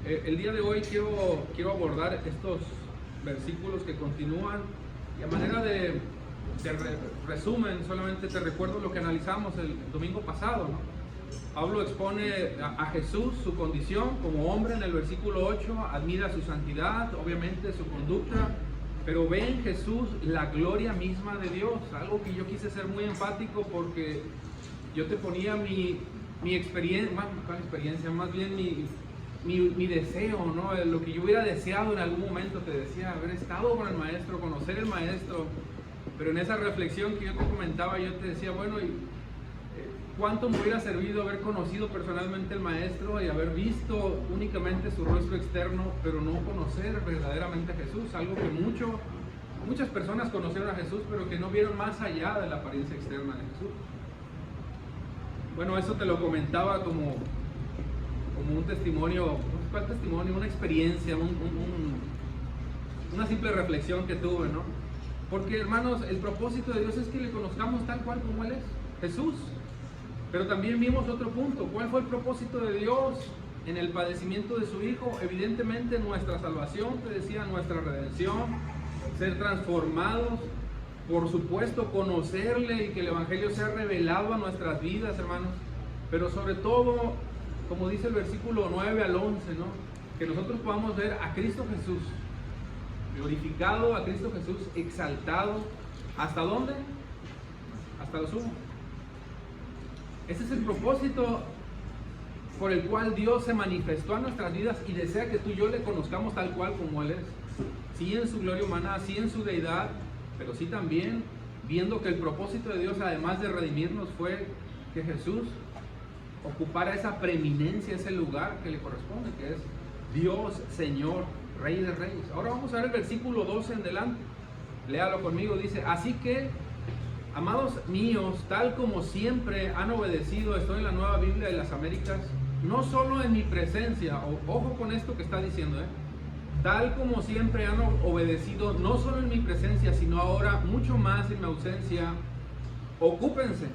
El día de hoy quiero abordar estos versículos que continúan y a manera de resumen, solamente te recuerdo lo que analizamos el domingo pasado, ¿no? Pablo expone a Jesús, su condición como hombre en el versículo 8, admira su santidad, obviamente su conducta, pero ve en Jesús la gloria misma de Dios, algo que yo quise ser muy enfático porque yo te ponía mi experiencia, más bien mi deseo, ¿no? Lo que yo hubiera deseado en algún momento, te decía, haber estado con el maestro, conocer el maestro, pero en esa reflexión que yo te comentaba, yo te decía, bueno, ¿cuánto me hubiera servido haber conocido personalmente al maestro y haber visto únicamente su rostro externo, pero no conocer verdaderamente a Jesús? Algo que muchas personas conocieron a Jesús, pero que no vieron más allá de la apariencia externa de Jesús. Bueno, eso te lo comentaba como un testimonio. ¿Cuál testimonio? Una experiencia, una simple reflexión que tuve, ¿no? Porque, hermanos, el propósito de Dios es que le conozcamos tal cual como Él es, Jesús. Pero también vimos otro punto. ¿Cuál fue el propósito de Dios en el padecimiento de su Hijo? Evidentemente nuestra salvación, te decía, nuestra redención, ser transformados, por supuesto conocerle y que el Evangelio sea revelado a nuestras vidas, hermanos. Pero sobre todo, como dice el versículo 9 al 11, ¿no? Que nosotros podamos ver a Cristo Jesús glorificado, a Cristo Jesús exaltado. ¿Hasta dónde? Hasta lo sumo. Ese es el propósito por el cual Dios se manifestó a nuestras vidas y desea que tú y yo le conozcamos tal cual como Él es. Sí en su gloria humana, sí en su deidad, pero sí también viendo que el propósito de Dios, además de redimirnos, fue que Jesús ocupara esa preeminencia, ese lugar que le corresponde, que es Dios, Señor, Rey de Reyes. Ahora vamos a ver el versículo 12 en adelante. Léalo conmigo, dice: así que, amados míos, tal como siempre han obedecido, estoy en la Nueva Biblia de las Américas, no solo en mi presencia, ojo con esto que está diciendo, tal como siempre han obedecido, no solo en mi presencia, sino ahora mucho más en mi ausencia, ocúpense,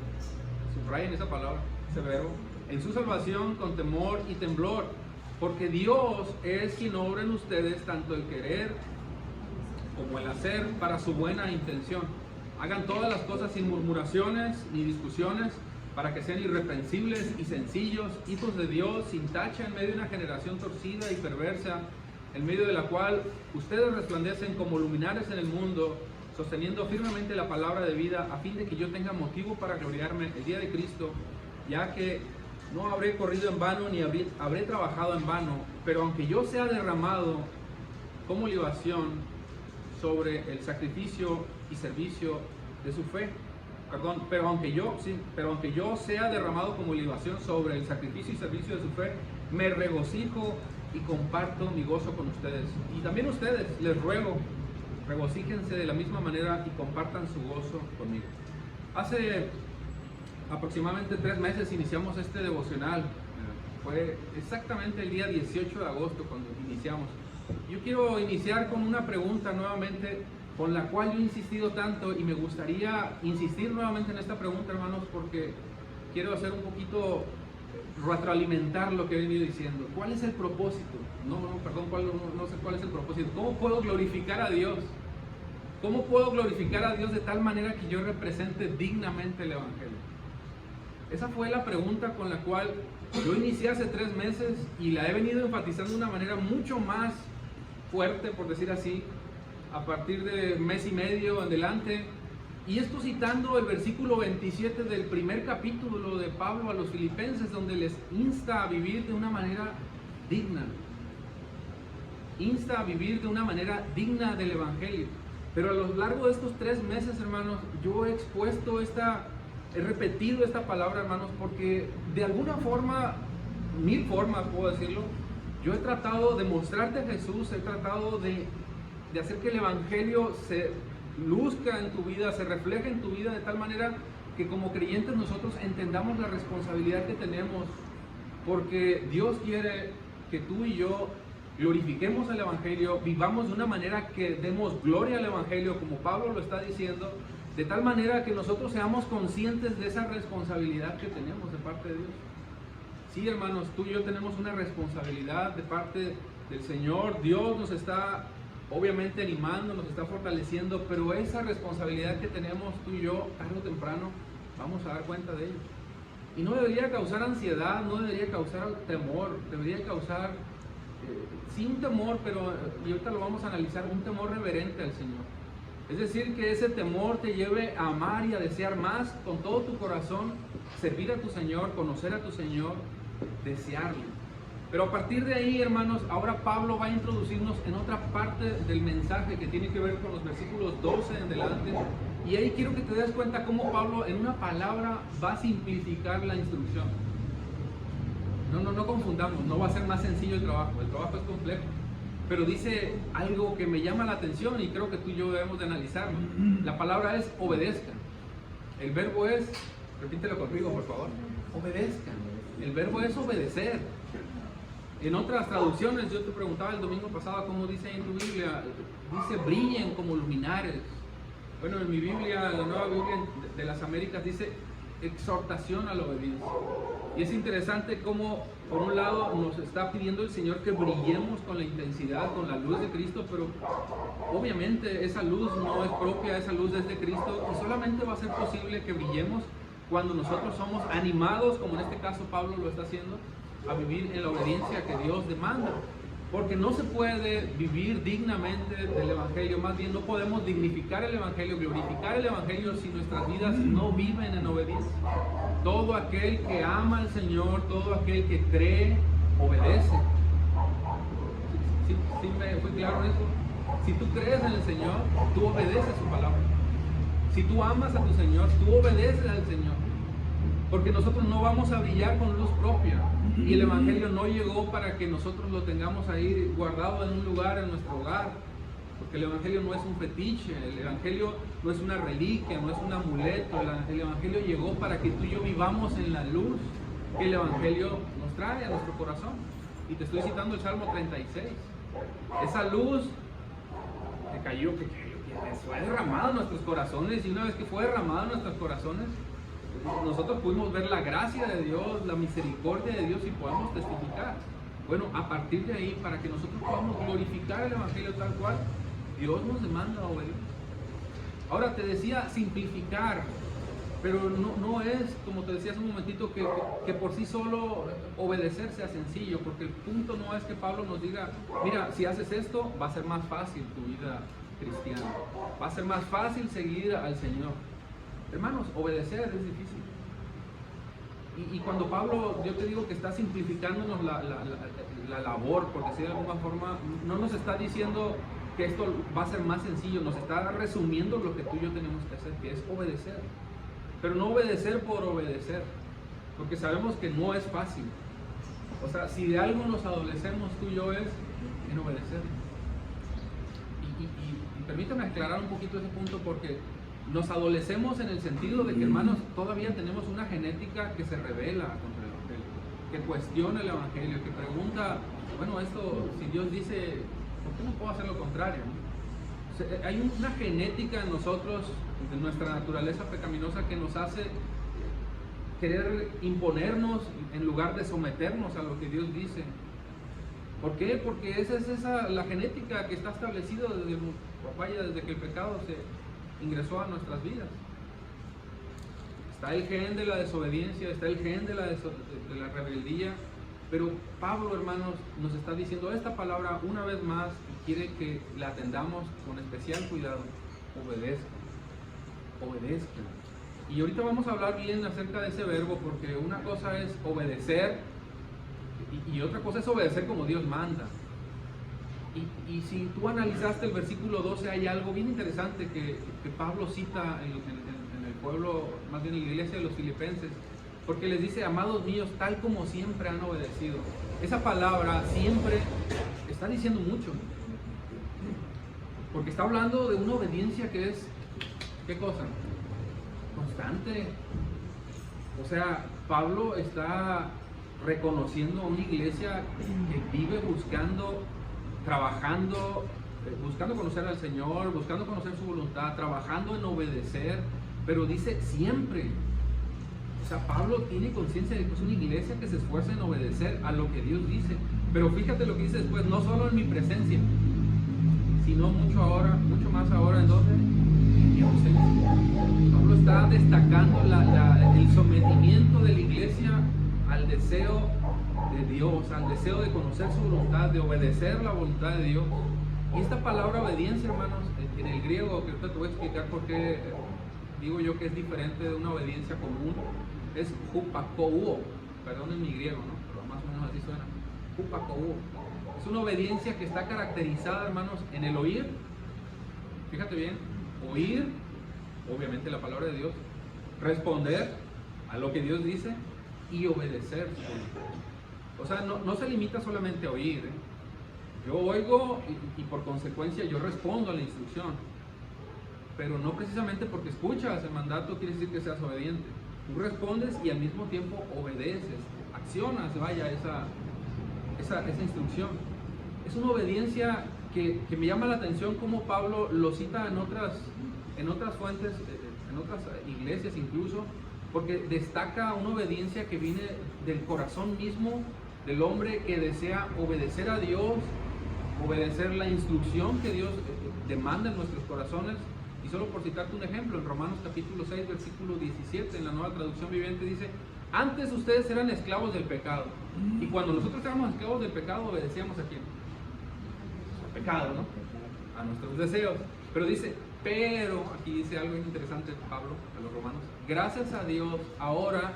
subrayen esa palabra, ese verbo, en su salvación con temor y temblor, porque Dios es quien obra en ustedes tanto el querer como el hacer para su buena intención. Hagan todas las cosas sin murmuraciones ni discusiones, para que sean irreprensibles y sencillos, hijos de Dios, sin tacha en medio de una generación torcida y perversa, en medio de la cual ustedes resplandecen como luminares en el mundo, sosteniendo firmemente la palabra de vida, a fin de que yo tenga motivo para gloriarme el día de Cristo, ya que no habré corrido en vano ni habré trabajado en vano, pero aunque yo sea derramado como libación sobre el sacrificio y servicio de su fe, pero aunque yo sea derramado como libación sobre el sacrificio y servicio de su fe, me regocijo y comparto mi gozo con ustedes. Y también ustedes, les ruego, regocíjense de la misma manera y compartan su gozo conmigo. Hace aproximadamente 3 meses iniciamos este devocional. Fue exactamente el día 18 de agosto cuando iniciamos. Yo quiero iniciar con una pregunta nuevamente, con la cual yo he insistido tanto, y me gustaría insistir nuevamente en esta pregunta, hermanos, porque quiero hacer un poquito, retroalimentar lo que he venido diciendo. ¿Cuál es el propósito? No sé cuál es el propósito. ¿Cómo puedo glorificar a Dios? ¿Cómo puedo glorificar a Dios de tal manera que yo represente dignamente el Evangelio? Esa fue la pregunta con la cual yo inicié hace 3 meses y la he venido enfatizando de una manera mucho más fuerte, por decir así, a partir de 1 mes y medio en adelante. Y esto citando el versículo 27 del primer capítulo de Pablo a los Filipenses, donde les insta a vivir de una manera digna. Insta a vivir de una manera digna del Evangelio. Pero a lo largo de estos 3 meses, hermanos, yo he expuesto he repetido esta palabra, hermanos, porque de alguna forma, 1000 formas puedo decirlo, yo he tratado de mostrarte a Jesús, he tratado de hacer que el Evangelio se luzca en tu vida, se refleje en tu vida de tal manera que como creyentes nosotros entendamos la responsabilidad que tenemos, porque Dios quiere que tú y yo glorifiquemos el Evangelio, vivamos de una manera que demos gloria al Evangelio, como Pablo lo está diciendo, de tal manera que nosotros seamos conscientes de esa responsabilidad que tenemos de parte de Dios. Sí, hermanos, tú y yo tenemos una responsabilidad de parte del Señor. Dios nos está obviamente animando, nos está fortaleciendo, pero esa responsabilidad que tenemos tú y yo, tarde o temprano, vamos a dar cuenta de ello. Y no debería causar ansiedad, no debería causar temor, debería causar, sí, un temor, pero, y ahorita lo vamos a analizar, un temor reverente al Señor. Es decir, que ese temor te lleve a amar y a desear más con todo tu corazón, servir a tu Señor, conocer a tu Señor, desearlo. Pero a partir de ahí, hermanos, ahora Pablo va a introducirnos en otra parte del mensaje que tiene que ver con los versículos 12 en adelante. Y ahí quiero que te des cuenta cómo Pablo en una palabra va a simplificar la instrucción. No confundamos, no va a ser más sencillo el trabajo es complejo. Pero dice algo que me llama la atención y creo que tú y yo debemos de analizarlo. La palabra es obedezcan. El verbo es, repítelo conmigo por favor, obedezcan. El verbo es obedecer. En otras traducciones, yo te preguntaba el domingo pasado cómo dice en tu Biblia, dice brillen como luminares. Bueno, en mi Biblia, la Nueva Biblia de las Américas, dice exhortación a la obediencia. Y es interesante cómo, por un lado, nos está pidiendo el Señor que brillemos con la intensidad, con la luz de Cristo, pero obviamente esa luz no es propia, esa luz es de Cristo, y solamente va a ser posible que brillemos cuando nosotros somos animados, como en este caso Pablo lo está haciendo, a vivir en la obediencia que Dios demanda. Porque no se puede vivir dignamente del Evangelio, más bien no podemos dignificar el Evangelio, glorificar el Evangelio si nuestras vidas no viven en obediencia. Todo aquel que ama al Señor, todo aquel que cree, obedece. ¿Sí me fue claro eso? Si tú crees en el Señor, tú obedeces su palabra. Si tú amas a tu Señor, tú obedeces al Señor. Porque nosotros no vamos a brillar con luz propia. Y el Evangelio no llegó para que nosotros lo tengamos ahí guardado en un lugar, en nuestro hogar. Porque el Evangelio no es un fetiche, el Evangelio no es una reliquia, no es un amuleto. El Evangelio llegó para que tú y yo vivamos en la luz que el Evangelio nos trae a nuestro corazón. Y te estoy citando el Salmo 36. Esa luz que cayó, que fue derramada en nuestros corazones, y una vez que fue derramada en nuestros corazones, nosotros pudimos ver la gracia de Dios, la misericordia de Dios, y podemos testificar. Bueno, a partir de ahí, para que nosotros podamos glorificar el Evangelio tal cual, Dios nos demanda obedecer. Ahora te decía simplificar, pero no es, como te decía hace un momentito, que por sí solo obedecer sea sencillo, porque el punto no es que Pablo nos diga, mira, si haces esto, va a ser más fácil tu vida cristiana, va a ser más fácil seguir al Señor. Hermanos, obedecer es difícil. Y cuando Pablo, yo te digo que está simplificándonos la labor, por decir de alguna forma, no nos está diciendo que esto va a ser más sencillo, nos está resumiendo lo que tú y yo tenemos que hacer, que es obedecer. Pero no obedecer por obedecer, porque sabemos que no es fácil. O sea, si de algo nos adolecemos tú y yo es en obedecer. Y permítame aclarar un poquito ese punto, porque nos adolecemos en el sentido de que, hermanos, todavía tenemos una genética que se revela contra el Evangelio, que cuestiona el Evangelio, que pregunta, bueno, esto, si Dios dice, ¿por qué no puedo hacer lo contrario? O sea, hay una genética en nosotros, de nuestra naturaleza pecaminosa, que nos hace querer imponernos en lugar de someternos a lo que Dios dice. ¿Por qué? Porque esa es la genética que está establecida desde que el pecado se ingresó a nuestras vidas. Está el gen de la desobediencia, está el gen de la rebeldía, pero Pablo, hermanos, nos está diciendo esta palabra una vez más y quiere que la atendamos con especial cuidado. Obedezcan. Y ahorita vamos a hablar bien acerca de ese verbo, porque una cosa es obedecer y otra cosa es obedecer como Dios manda. Y si tú analizaste el versículo 12, hay algo bien interesante que Pablo cita en el pueblo, más bien en la iglesia de los filipenses, porque les dice, amados míos, tal como siempre han obedecido. Esa palabra siempre está diciendo mucho, porque está hablando de una obediencia que es, ¿qué cosa? Constante. O sea, Pablo está reconociendo a una iglesia que vive buscando, trabajando, buscando conocer al Señor, buscando conocer su voluntad, trabajando en obedecer, pero dice siempre. O sea, Pablo tiene conciencia de que es una iglesia que se esfuerza en obedecer a lo que Dios dice. Pero fíjate lo que dice después, no solo en mi presencia, sino mucho más ahora, ¿en dónde? En mi ausencia. Pablo está destacando el sometimiento de la iglesia al deseo de Dios, al deseo de conocer su voluntad, de obedecer la voluntad de Dios. Y esta palabra obediencia, hermanos, en el griego, que ahorita te voy a explicar por qué digo yo que es diferente de una obediencia común, es hupakouo. Perdonen mi griego, ¿no? Pero más o menos así suena. Hupakouo. Es una obediencia que está caracterizada, hermanos, en el oír. Fíjate bien, oír, obviamente la palabra de Dios, responder a lo que Dios dice y obedecer su voluntad. O sea, no se limita solamente a oír, ¿eh? Yo oigo y por consecuencia yo respondo a la instrucción, pero no precisamente porque escuchas el mandato quiere decir que seas obediente. Tú respondes y al mismo tiempo obedeces, accionas, vaya, esa instrucción. Es una obediencia que me llama la atención como Pablo lo cita en otras fuentes, en otras iglesias incluso, porque destaca una obediencia que viene del corazón mismo del hombre que desea obedecer a Dios, obedecer la instrucción que Dios demanda en nuestros corazones. Y solo por citarte un ejemplo, en Romanos capítulo 6, versículo 17, en la Nueva Traducción Viviente dice: antes ustedes eran esclavos del pecado. Y cuando nosotros éramos esclavos del pecado, obedecíamos ¿a quién? Al pecado, ¿no? A nuestros deseos. Pero dice, pero, aquí dice algo interesante Pablo a los romanos: gracias a Dios, ahora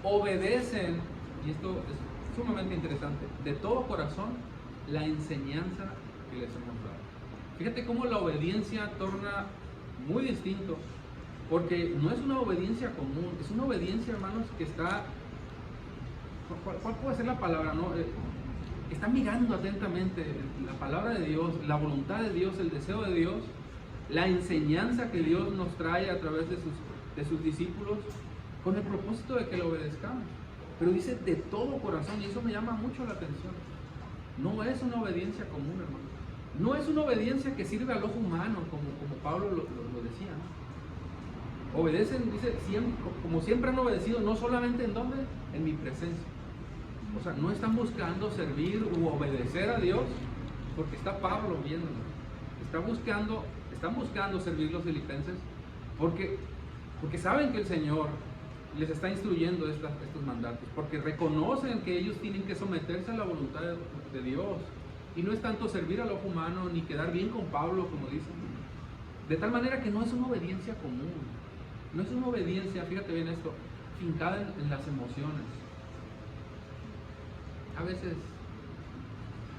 obedecen, y esto es sumamente interesante, de todo corazón la enseñanza que les hemos dado. Fíjate cómo la obediencia torna muy distinto, porque no es una obediencia común, es una obediencia, hermanos, que está, ¿cuál puede ser la palabra, no? Está mirando atentamente la palabra de Dios, la voluntad de Dios, el deseo de Dios, la enseñanza que Dios nos trae a través de sus discípulos, con el propósito de que lo obedezcamos. Pero dice de todo corazón, y eso me llama mucho la atención. No es una obediencia común, hermano. No es una obediencia que sirve al ojo humano, como Pablo lo decía, ¿no? Obedecen, dice, como siempre han obedecido, no solamente en dónde, en mi presencia. O sea, no están buscando servir u obedecer a Dios porque está Pablo viéndolo. Están buscando servir los filipenses porque saben que el Señor les está instruyendo estos mandatos, porque reconocen que ellos tienen que someterse a la voluntad de Dios. Y no es tanto servir al ojo humano ni quedar bien con Pablo, como dicen. De tal manera que no es una obediencia común. No es una obediencia, fíjate bien esto, fincada en las emociones. A veces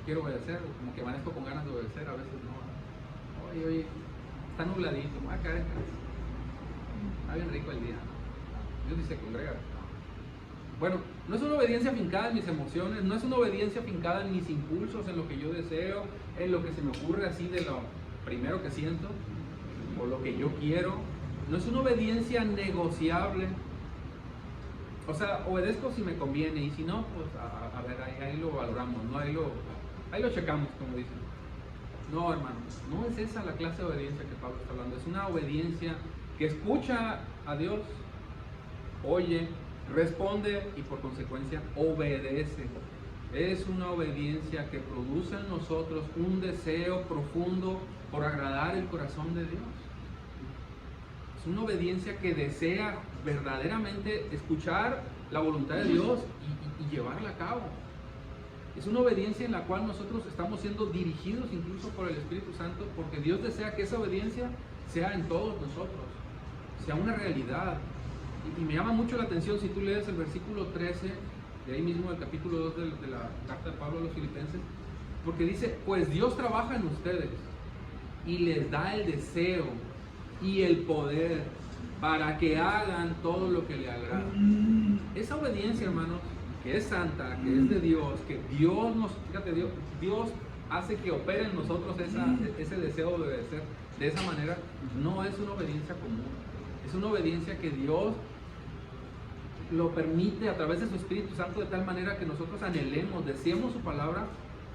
quiero obedecer, como que amanezco con ganas de obedecer, a veces no. Oye, está nubladito, me voy a caer en casa. Está bien rico el día. Dios dice, congrega. Bueno, no es una obediencia fincada en mis emociones, no es una obediencia fincada en mis impulsos, en lo que yo deseo, en lo que se me ocurre así de lo primero que siento, o lo que yo quiero. No es una obediencia negociable. O sea, obedezco si me conviene, y si no, pues a ver, ahí lo valoramos, ¿no? Ahí lo checamos, como dicen. No, hermanos, no es esa la clase de obediencia que Pablo está hablando. Es una obediencia que escucha a Dios, oye, responde y por consecuencia obedece. Es una obediencia que produce en nosotros un deseo profundo por agradar el corazón de Dios. Es una obediencia que desea verdaderamente escuchar la voluntad de Dios y llevarla a cabo. Es una obediencia en la cual nosotros estamos siendo dirigidos incluso por el Espíritu Santo, porque Dios desea que esa obediencia sea en todos nosotros, sea una realidad. Y me llama mucho la atención si tú lees el versículo 13, de ahí mismo del capítulo 2 de la carta de Pablo a los Filipenses, porque dice, pues Dios trabaja en ustedes y les da el deseo y el poder para que hagan todo lo que le agrada. Esa obediencia, hermanos, que es santa, que es de Dios, que Dios nos, fíjate, Dios hace que opere en nosotros ese deseo de obedecer de esa manera, no es una obediencia común. Es una obediencia que Dios lo permite a través de su Espíritu Santo de tal manera que nosotros anhelemos, deseemos su palabra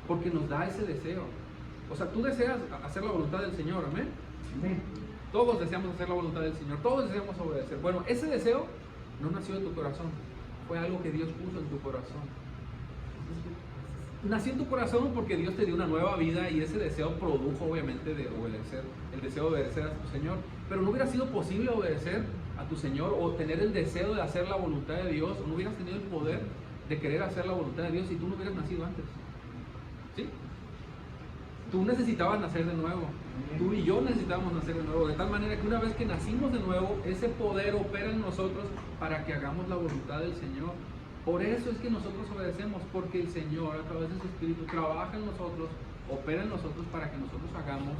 porque nos da ese deseo. O sea, tú deseas hacer la voluntad del Señor, ¿amén? Amén. Todos deseamos hacer la voluntad del Señor, todos deseamos obedecer. Bueno, ese deseo no nació de tu corazón, fue algo que Dios puso en tu corazón. Nació en tu corazón porque Dios te dio una nueva vida y ese deseo produjo obviamente de obedecer, el deseo de obedecer a tu Señor. Pero no hubiera sido posible obedecer a tu Señor o tener el deseo de hacer la voluntad de Dios, o no hubieras tenido el poder de querer hacer la voluntad de Dios si tú no hubieras nacido antes. ¿Sí? Tú necesitabas nacer de nuevo, tú y yo necesitábamos nacer de nuevo, de tal manera que una vez que nacimos de nuevo, ese poder opera en nosotros para que hagamos la voluntad del Señor. Por eso es que nosotros obedecemos, porque el Señor a través de su Espíritu trabaja en nosotros, opera en nosotros para que nosotros hagamos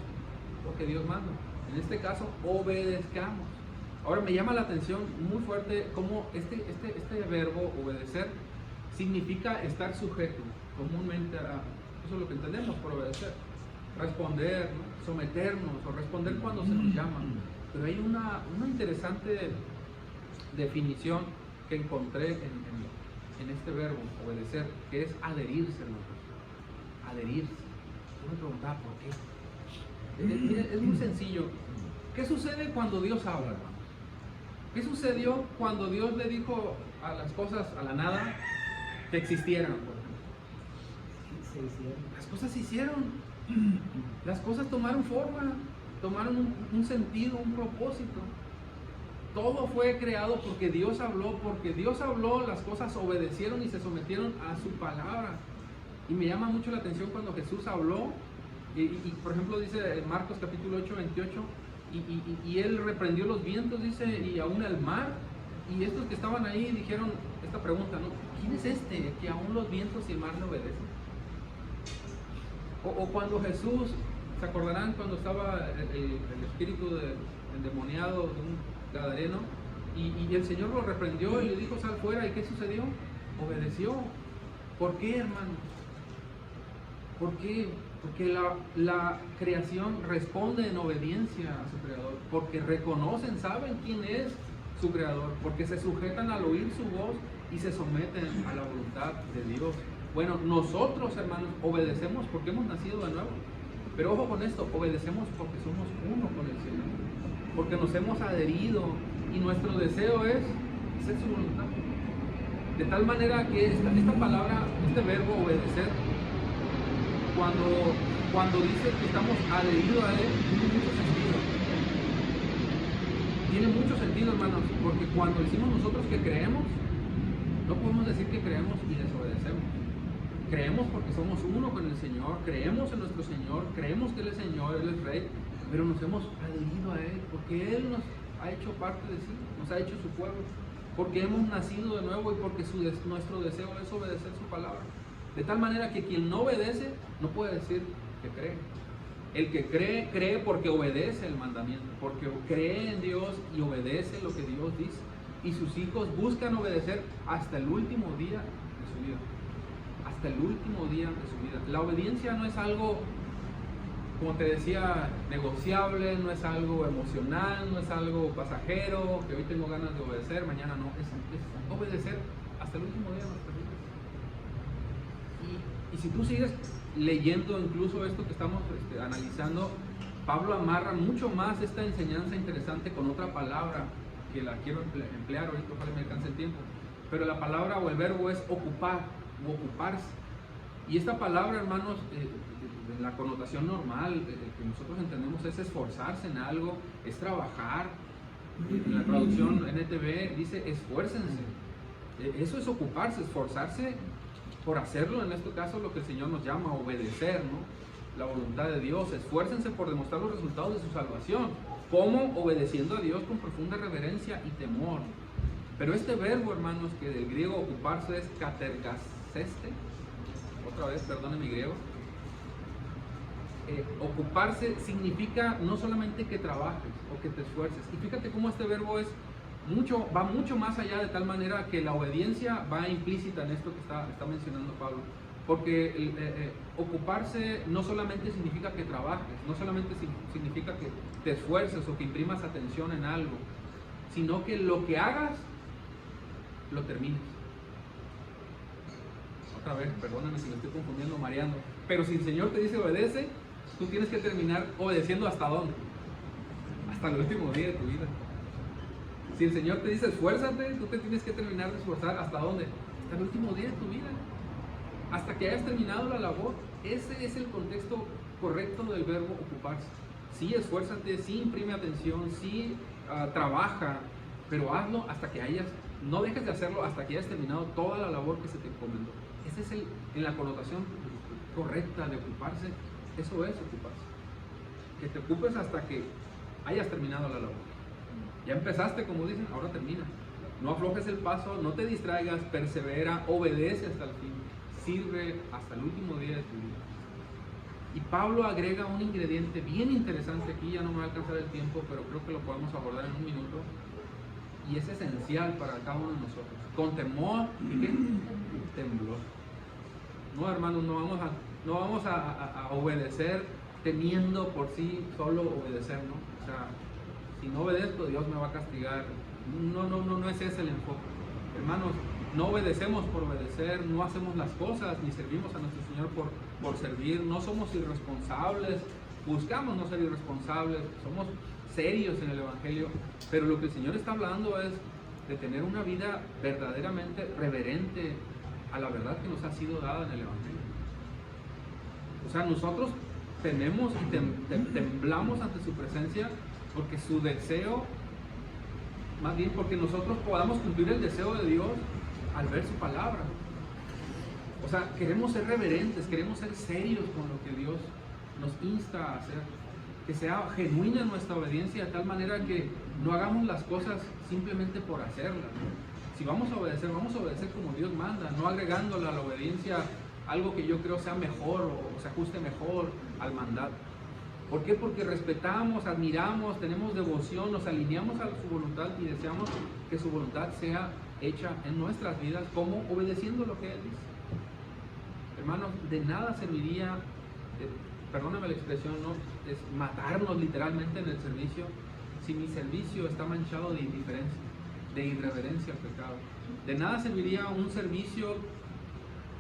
lo que Dios manda. En este caso, obedezcamos. Ahora me llama la atención muy fuerte cómo este verbo obedecer significa estar sujeto comúnmente a, eso es lo que entendemos por obedecer, responder, ¿no? Someternos o responder cuando se nos llama. Pero hay una interesante definición que encontré en este verbo, obedecer, que es adherirse, hermanos. Adherirse. Yo me preguntaba por qué. Es muy sencillo. ¿Qué sucede cuando Dios habla, hermanos? ¿Qué sucedió cuando Dios le dijo a las cosas, a la nada, que existieran? Las cosas se hicieron. Las cosas tomaron forma, tomaron un sentido, un propósito. Todo fue creado porque Dios habló, las cosas obedecieron y se sometieron a su palabra. Y me llama mucho la atención cuando Jesús habló, y por ejemplo dice en Marcos capítulo 8, 28, y él reprendió los vientos, dice, y aún el mar, y estos que estaban ahí dijeron esta pregunta, ¿no? ¿Quién es este que aún los vientos y el mar le obedecen? O cuando Jesús, ¿se acordarán cuando estaba el espíritu endemoniado de un gadareno? Y el Señor lo reprendió y le dijo, sal fuera. ¿Y qué sucedió? Obedeció. ¿Por qué, hermanos? ¿Por qué? Porque la creación responde en obediencia a su Creador. Porque reconocen, saben quién es su Creador. Porque se sujetan al oír su voz y se someten a la voluntad de Dios. Bueno, nosotros, hermanos, obedecemos porque hemos nacido de nuevo. Pero ojo con esto, obedecemos porque somos uno con el Señor. Porque nos hemos adherido y nuestro deseo es hacer su voluntad. De tal manera que esta palabra, este verbo obedecer, cuando dice que estamos adheridos a Él, tiene mucho sentido. Tiene mucho sentido, hermanos, porque cuando decimos nosotros que creemos, no podemos decir que creemos y desobedecemos. Creemos porque somos uno con el Señor, creemos en nuestro Señor, creemos que Él es Señor, Él es Rey, pero nos hemos adherido a Él porque Él nos ha hecho parte de sí, nos ha hecho su pueblo, porque hemos nacido de nuevo y porque nuestro deseo es obedecer su palabra. De tal manera que quien no obedece no puede decir que cree. El que cree, cree porque obedece el mandamiento, porque cree en Dios y obedece lo que Dios dice. Y sus hijos buscan obedecer hasta el último día de su vida. Hasta el último día de su vida. La obediencia no es algo, como te decía, negociable, no es algo emocional, no es algo pasajero, que hoy tengo ganas de obedecer, mañana no. Es obedecer hasta el último día de nuestras vidas. Y si tú sigues leyendo incluso esto que estamos analizando, Pablo amarra mucho más esta enseñanza interesante con otra palabra que la quiero emplear ahorita, ojalá me alcance el tiempo. Pero la palabra o el verbo es ocupar o ocuparse. Y esta palabra, hermanos, en la connotación normal que nosotros entendemos es esforzarse en algo, es trabajar. En la traducción NTV dice esfuércense. Eso es ocuparse, esforzarse por hacerlo, en este caso lo que el Señor nos llama obedecer, ¿no? La voluntad de Dios. Esfuércense por demostrar los resultados de su salvación. ¿Cómo? Obedeciendo a Dios con profunda reverencia y temor. Pero este verbo, hermanos, que del griego ocuparse es katergaseste, otra vez, perdone mi griego, ocuparse significa no solamente que trabajes o que te esfuerces. Y fíjate cómo este verbo va mucho más allá, de tal manera que la obediencia va implícita en esto que está mencionando Pablo. Porque ocuparse no solamente significa que trabajes, no solamente significa que te esfuerces o que imprimas atención en algo, sino que lo que hagas, lo termines. Otra vez, perdóname si me estoy confundiendo, mareando, pero si el Señor te dice obedece, tú tienes que terminar obedeciendo ¿hasta dónde? Hasta el último día de tu vida. Si el Señor te dice esfuérzate, tú te tienes que terminar de esforzar. ¿Hasta dónde? Hasta el último día de tu vida. Hasta que hayas terminado la labor. Ese es el contexto correcto del verbo ocuparse. Sí, esfuérzate, sí, imprime atención, sí, trabaja, pero hazlo hasta que no dejes de hacerlo hasta que hayas terminado toda la labor que se te encomendó. Ese es en la connotación correcta de ocuparse, eso es ocuparse. Que te ocupes hasta que hayas terminado la labor. Ya empezaste, como dicen, ahora termina. No aflojes el paso, no te distraigas, persevera, obedece hasta el fin, sirve hasta el último día de tu vida. Y Pablo agrega un ingrediente bien interesante aquí, ya no me va a alcanzar el tiempo, pero creo que lo podemos abordar en un minuto. Y es esencial para cada uno de nosotros. Con temor y ¿qué? Temblor. No, hermanos, no vamos a obedecer temiendo por sí solo obedecer, ¿no? O sea, si no obedezco, Dios me va a castigar. No es ese el enfoque. Hermanos, no obedecemos por obedecer, no hacemos las cosas, ni servimos a nuestro Señor por servir, no somos irresponsables, buscamos no ser irresponsables, somos serios en el Evangelio, pero lo que el Señor está hablando es de tener una vida verdaderamente reverente a la verdad que nos ha sido dada en el Evangelio. O sea, nosotros tememos y temblamos ante su presencia porque su deseo, más bien porque nosotros podamos cumplir el deseo de Dios al ver su palabra. O sea, queremos ser reverentes, queremos ser serios con lo que Dios nos insta a hacer, que sea genuina nuestra obediencia de tal manera que no hagamos las cosas simplemente por hacerlas, ¿no? Si vamos a obedecer como Dios manda, no agregándole a la obediencia algo que yo creo sea mejor o se ajuste mejor al mandato. ¿Por qué? Porque respetamos, admiramos, tenemos devoción, nos alineamos a su voluntad y deseamos que su voluntad sea hecha en nuestras vidas como obedeciendo lo que Él dice. Hermanos, de nada serviría, perdóname la expresión, ¿no? Es matarnos literalmente en el servicio si mi servicio está manchado de indiferencia, de irreverencia al pecado. De nada serviría un servicio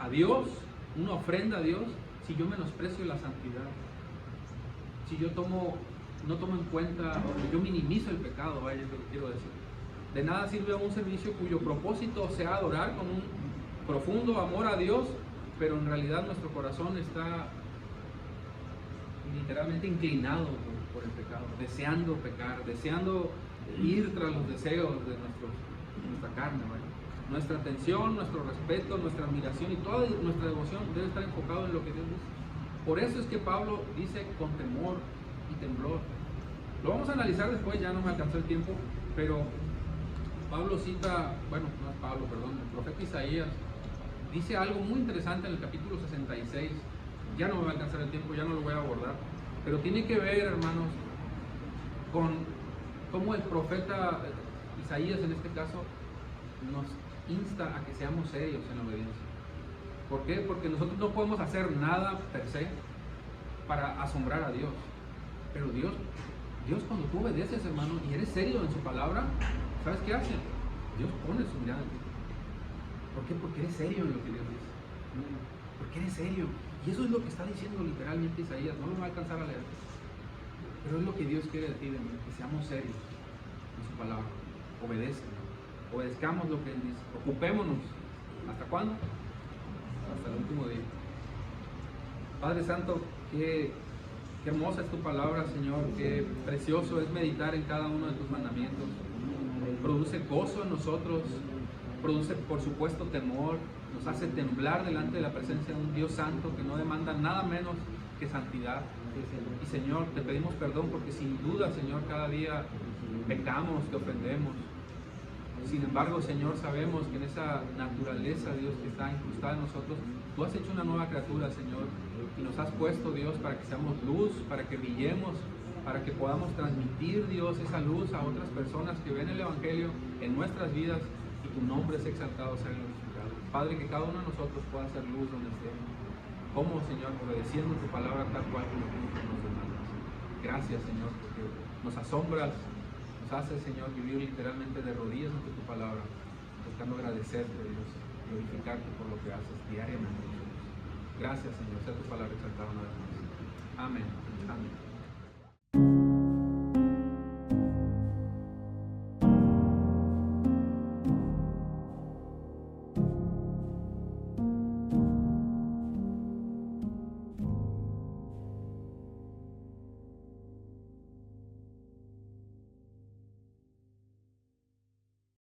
a Dios, una ofrenda a Dios, si yo menosprecio la santidad. Si yo no tomo en cuenta, o yo minimizo el pecado, vaya, es lo que quiero decir. De nada sirve un servicio cuyo propósito sea adorar con un profundo amor a Dios, pero en realidad nuestro corazón está literalmente inclinado por el pecado, deseando pecar, deseando ir tras los deseos de nuestra carne, ¿vale? Nuestra atención, nuestro respeto, nuestra admiración y toda nuestra devoción debe estar enfocado en lo que Dios dice. Por eso es que Pablo dice con temor y temblor. Lo vamos a analizar después, ya no me alcanzó el tiempo, pero Pablo cita, bueno, no es Pablo, perdón, el profeta Isaías dice algo muy interesante en el capítulo 66. Ya no me va a alcanzar el tiempo, ya no lo voy a abordar, pero tiene que ver, hermanos, con cómo el profeta Isaías en este caso nos insta a que seamos serios en la obediencia. ¿Por qué? Porque nosotros no podemos hacer nada per se para asombrar a Dios. Pero Dios cuando tú obedeces, hermano, y eres serio en su palabra, ¿sabes qué hace? Dios pone su mirada en ti. ¿Por qué? Porque eres serio en lo que Dios dice. Porque eres serio. Y eso es lo que está diciendo literalmente Isaías. No lo va a alcanzar a leer. Pero es lo que Dios quiere de ti, de mí, que seamos serios en su palabra. Obedezcamos lo que Él dice. Ocupémonos. ¿Hasta cuándo? Hasta el último día. Padre Santo, qué hermosa es tu palabra, Señor, qué precioso es meditar en cada uno de tus mandamientos. Produce gozo en nosotros, produce por supuesto temor, nos hace temblar delante de la presencia de un Dios santo que no demanda nada menos que santidad. Y Señor, te pedimos perdón porque sin duda, Señor, cada día pecamos, te ofendemos. Sin embargo, Señor, sabemos que en esa naturaleza, Dios, que está incrustada en nosotros, tú has hecho una nueva criatura, Señor, y nos has puesto, Dios, para que seamos luz, para que brillemos, para que podamos transmitir, Dios, esa luz a otras personas que ven el Evangelio en nuestras vidas y tu nombre es exaltado, sea glorificado. Padre, que cada uno de nosotros pueda ser luz donde estemos. Como, Señor, obedeciendo tu palabra tal cual como tú nos demandas. Gracias, Señor, porque nos asombras. Nos hace, Señor, vivir literalmente de rodillas ante tu palabra, buscando agradecerte, Dios, glorificarte por lo que haces diariamente. Gracias, Señor, sea tu palabra exaltada una vez más. Amén. Amén.